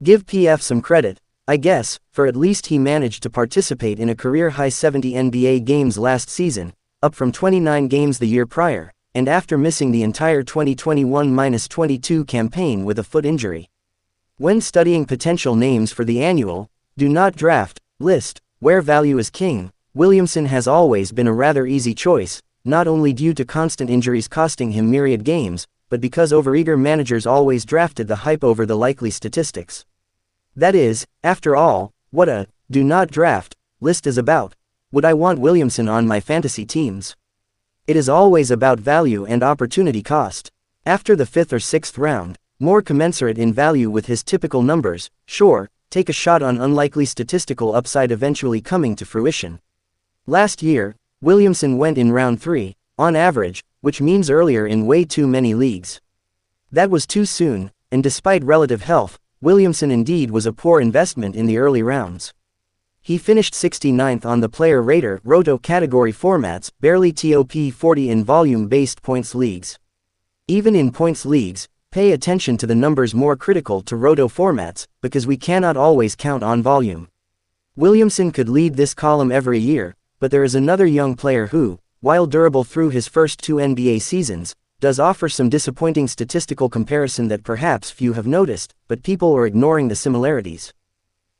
Give PF some credit, I guess, for at least he managed to participate in a career-high 70 NBA games last season, up from 29 games the year prior, and after missing the entire 2021-22 campaign with a foot injury. When studying potential names for the annual Do Not Draft list, where value is king, Williamson has always been a rather easy choice, not only due to constant injuries costing him myriad games, but because overeager managers always drafted the hype over the likely statistics. That is, after all, what a Do Not Draft list is about. Would I want Williamson on my fantasy teams? It is always about value and opportunity cost. After the 5th or 6th round, more commensurate in value with his typical numbers, sure, take a shot on unlikely statistical upside eventually coming to fruition. Last year, Williamson went in round 3, on average, which means earlier in way too many leagues. That was too soon, and despite relative health, Williamson indeed was a poor investment in the early rounds. He finished 69th on the player rater roto category formats, barely top 40 in volume-based points leagues. Even in points leagues, pay attention to the numbers more critical to roto formats, because we cannot always count on volume. Williamson could lead this column every year, but there is another young player who, while durable through his first 2 NBA seasons, does offer some disappointing statistical comparison that perhaps few have noticed, but people are ignoring the similarities.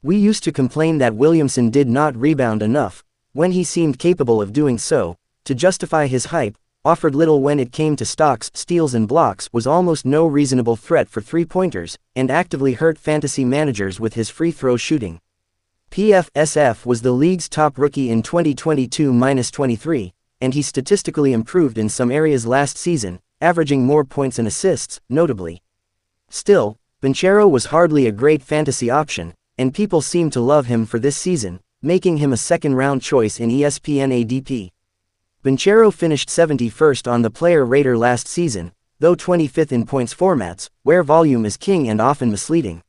We used to complain that Williamson did not rebound enough, when he seemed capable of doing so, to justify his hype, offered little when it came to stocks, steals and blocks, was almost no reasonable threat for three-pointers, and actively hurt fantasy managers with his free throw shooting. PFSF was the league's top rookie in 2022-23, and he statistically improved in some areas last season, averaging more points and assists, notably. Still, Banchero was hardly a great fantasy option, and people seem to love him for this season, making him a second-round choice in ESPN ADP. Banchero finished 71st on the player rater last season, though 25th in points formats, where volume is king and often misleading.